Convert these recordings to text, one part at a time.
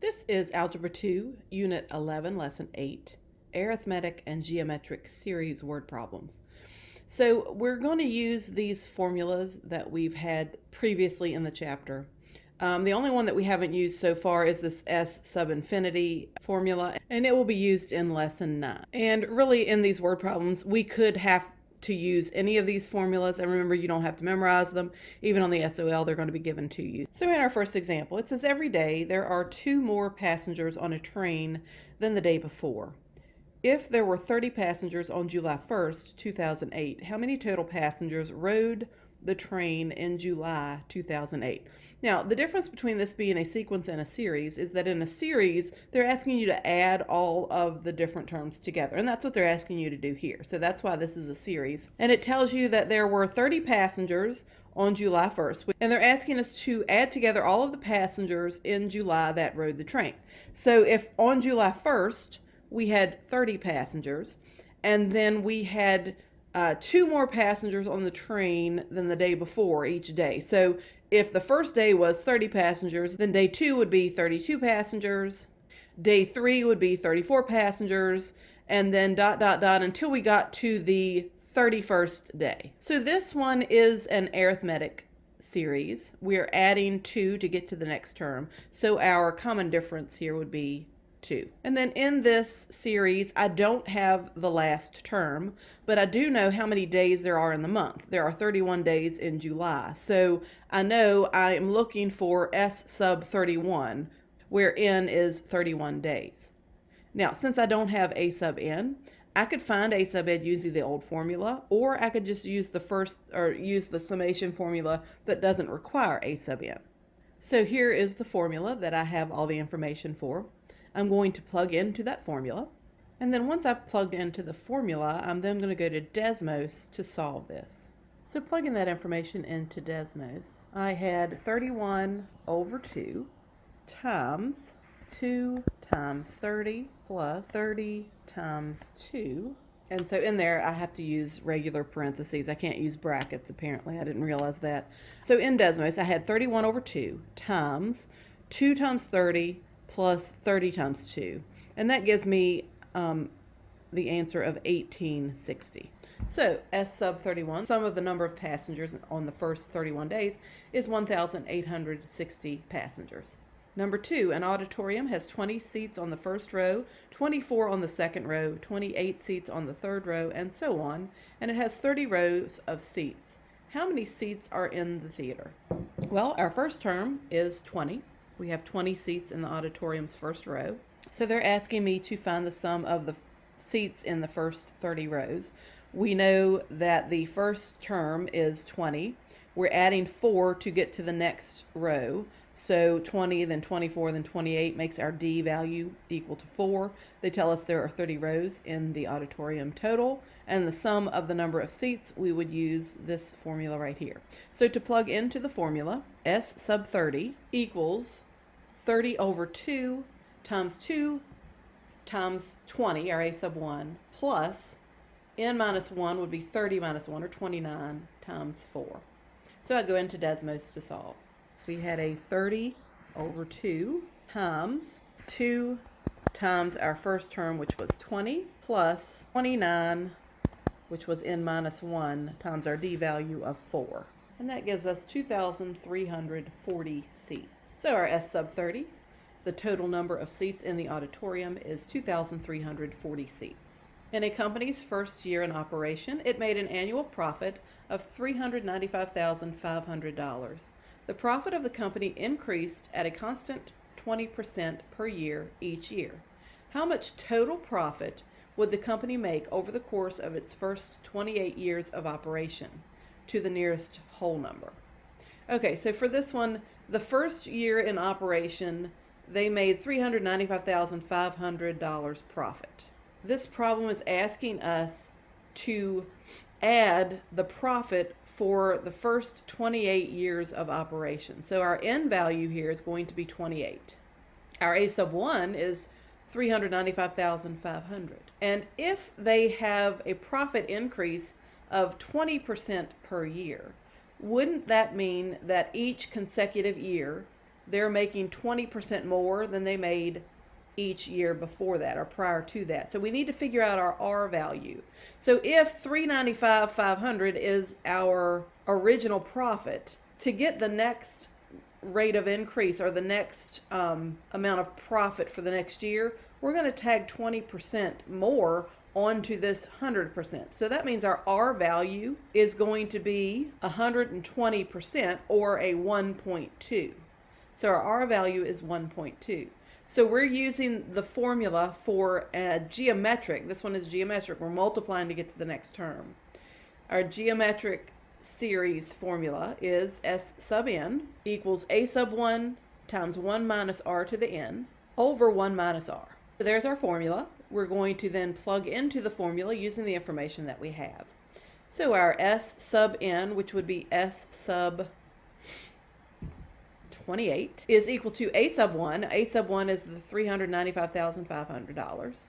This is Algebra 2, Unit 11, Lesson 8, Arithmetic and Geometric Series Word Problems. So we're going to use these formulas that we've had previously in the chapter. The only one that we haven't used so far is this S sub infinity formula, and it will be used in Lesson 9. And really in these word problems, we could have to use any of these formulas, and remember, you don't have to memorize them. Even on the SOL, they're going to be given to you. So in our first example, it says every day there are 2 more passengers on a train than the day before. If there were 30 passengers on July 1st, 2008, how many total passengers rode the train in July 2008? Now, the difference between this being a sequence and a series is that in a series, they're asking you to add all of the different terms together, and that's what they're asking you to do here. So that's why this is a series. And it tells you that there were 30 passengers on July 1st, and they're asking us to add together all of the passengers in July that rode the train. So if on July 1st, we had 30 passengers, and then we had 2 more passengers on the train than the day before each day. So if the first day was 30 passengers, then day 2 would be 32 passengers, day 3 would be 34 passengers, and then ... until we got to the 31st day. So this one is an arithmetic series. We're adding 2 to get to the next term. So our common difference here would be 2. And then in this series, I don't have the last term, but I do know how many days there are in the month. There are 31 days in July. So I know I am looking for S sub 31, where n is 31 days. Now, since I don't have A sub n, I could find A sub n using the old formula, or I could just use the summation formula that doesn't require A sub n. So here is the formula that I have all the information for. I'm going to plug into that formula, and then once I've plugged into the formula, I'm then going to go to Desmos to solve this. So plugging that information into Desmos, I had 31 over 2 times 2 times 30 plus 30 times 2. And so in there, I have to use regular parentheses. I can't use brackets, apparently. I didn't realize that. So in Desmos, I had 31 over 2 times 2 times 30 plus 30 times 2. And that gives me the answer of 1860. So S sub 31, sum of the number of passengers on the first 31 days, is 1,860 passengers. Number 2, an auditorium has 20 seats on the first row, 24 on the second row, 28 seats on the third row, and so on, and it has 30 rows of seats. How many seats are in the theater? Well, our first term is 20. We have 20 seats in the auditorium's first row. So they're asking me to find the sum of the seats in the first 30 rows. We know that the first term is 20. We're adding 4 to get to the next row. So 20, then 24, then 28 makes our D value equal to 4. They tell us there are 30 rows in the auditorium total, and the sum of the number of seats, we would use this formula right here. So to plug into the formula, S sub 30 equals 30 over 2 times 20, our A sub 1, plus n minus 1 would be 30 minus 1, or 29, times 4. So I go into Desmos to solve. We had a 30 over 2 times 2 times our first term, which was 20, plus 29, which was n minus 1, times our D value of 4. And that gives us 2,340 seats. So our S sub 30, the total number of seats in the auditorium is 2,340 seats. In a company's first year in operation, it made an annual profit of $395,500. The profit of the company increased at a constant 20% per year each year. How much total profit would the company make over the course of its first 28 years of operation, to the nearest whole number? Okay, so for this one, the first year in operation, they made $395,500 profit. This problem is asking us to add the profit for the first 28 years of operation. So our n value here is going to be 28. Our A sub 1 is 395,500. And if they have a profit increase of 20% per year, wouldn't that mean that each consecutive year they're making 20% more than they made each year before that or prior to that. So we need to figure out our R value. So if 395,500 is our original profit, to get the next rate of increase or the next amount of profit for the next year, we're going to tag 20% more onto this 100%. So that means our R value is going to be 120% or a 1.2. So our R value is 1.2. So we're using the formula for geometric. This one is geometric. We're multiplying to get to the next term. Our geometric series formula is S sub n equals a sub 1 times 1 minus r to the n over 1 minus r. So there's our formula. We're going to then plug into the formula using the information that we have. So our S sub n, which would be S sub 28, is equal to a sub 1. A sub 1 is the $395,500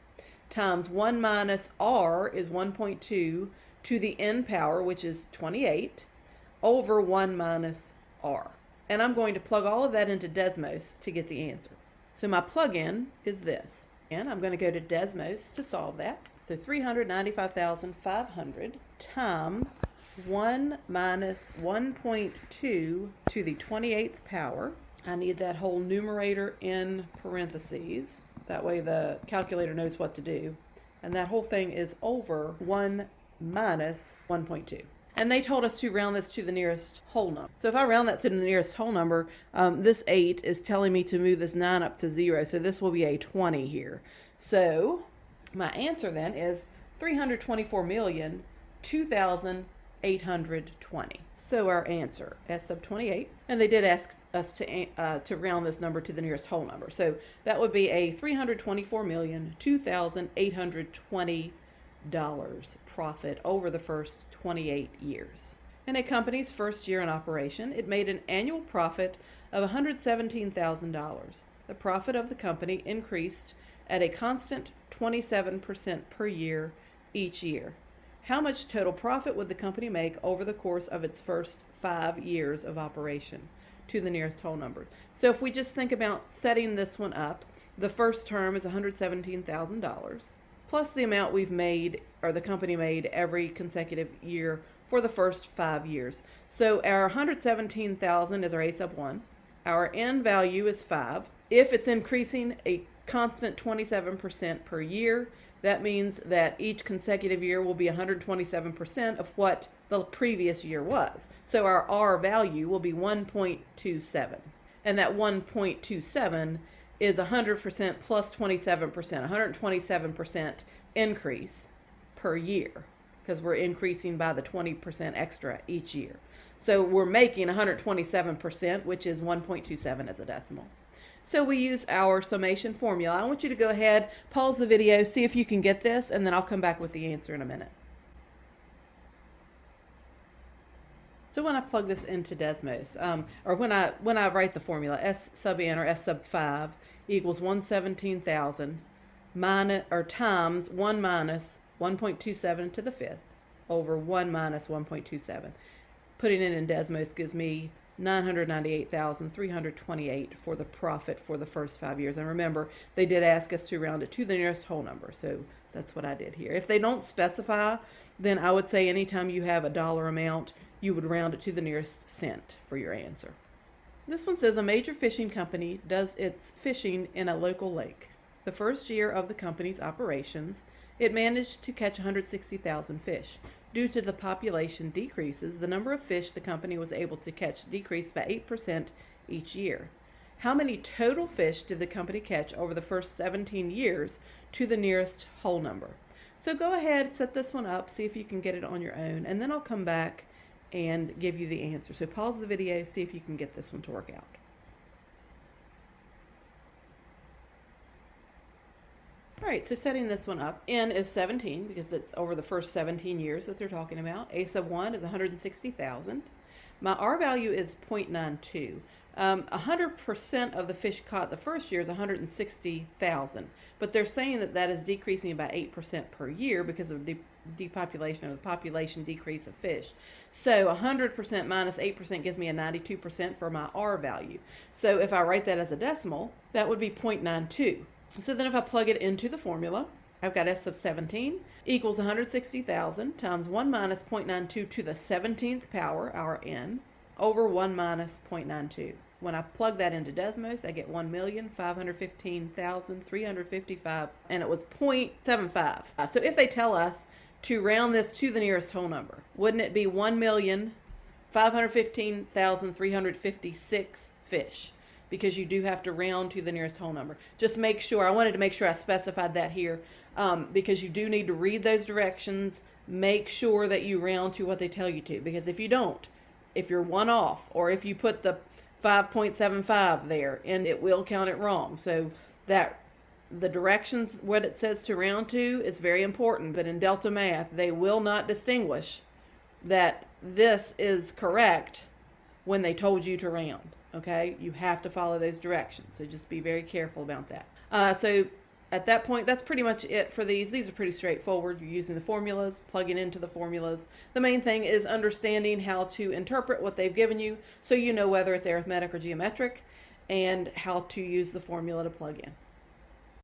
times 1 minus r is 1.2 to the n power, which is 28, over 1 minus r. And I'm going to plug all of that into Desmos to get the answer. So my plug-in is this. And I'm going to go to Desmos to solve that. So 395,500 times 1 minus 1.2 to the 28th power. I need that whole numerator in parentheses. That way the calculator knows what to do. And that whole thing is over 1 minus 1.2. And they told us to round this to the nearest whole number. So if I round that to the nearest whole number, this 8 is telling me to move this 9 up to 0. So this will be a 20 here. So my answer then is 324,002,820. So our answer, S sub 28. And they did ask us to round this number to the nearest whole number. So that would be a $324,002,820 profit over the first 28 years. In a company's first year in operation, it made an annual profit of $117,000. The profit of the company increased at a constant 27% per year each year. How much total profit would the company make over the course of its first 5 years of operation? To the nearest whole number. So if we just think about setting this one up, the first term is $117,000. plus the amount we've made, or the company made, every consecutive year for the first 5 years. So our 117,000 is our A sub 1. Our N value is 5. If it's increasing a constant 27% per year, that means that each consecutive year will be 127% of what the previous year was. So our R value will be 1.27. And that 1.27 is 100% plus 27%, 127% increase per year, because we're increasing by the 20% extra each year. So we're making 127%, which is 1.27 as a decimal. So we use our summation formula. I want you to go ahead, pause the video, see if you can get this, and then I'll come back with the answer in a minute. So when I plug this into Desmos, or when I write the formula, S sub n or S sub 5 equals 117,000 minus, or times 1 minus 1.27 to the 5th over 1 minus 1.27. Putting it in Desmos gives me 998,328 for the profit for the first 5 years. And remember, they did ask us to round it to the nearest whole number, so that's what I did here. If they don't specify, then I would say anytime you have a dollar amount, you would round it to the nearest cent for your answer. This one says a major fishing company does its fishing in a local lake. The first year of the company's operations, it managed to catch 160,000 fish. Due to the population decreases, the number of fish the company was able to catch decreased by 8% each year. How many total fish did the company catch over the first 17 years to the nearest whole number? So go ahead, set this one up, see if you can get it on your own, and then I'll come back and give you the answer. So pause the video, see if you can get this one to work out. All right, so setting this one up, N is 17 because it's over the first 17 years that they're talking about. A sub 1 is 160,000 My R value is 0.92. 100% of the fish caught the first year is 160,000, but they're saying that that is decreasing by 8% per year because of depopulation or the population decrease of fish. So 100% minus 8% gives me a 92% for my R value. So if I write that as a decimal, that would be 0.92. So then if I plug it into the formula, I've got S sub 17 equals 160,000 times 1 minus 0.92 to the 17th power, our n, over 1 minus 0.92. When I plug that into Desmos, I get 1,515,355, and it was 0.75. So if they tell us to round this to the nearest whole number, wouldn't it be 1,515,356 fish? Because you do have to round to the nearest whole number. Just make sure, I wanted to make sure I specified that here, because you do need to read those directions. Make sure that you round to what they tell you to, because if you don't, if you're one off, or if you put the 5.75 there, and it will count it wrong. So that the directions, what it says to round to, is very important. But in Delta Math, they will not distinguish that this is correct when they told you to round. Okay, you have to follow those directions, so just be very careful about that. So at that point, that's pretty much it for these. These are pretty straightforward. You're using the formulas, plugging into the formulas. The main thing is understanding how to interpret what they've given you so you know whether it's arithmetic or geometric, and how to use the formula to plug in.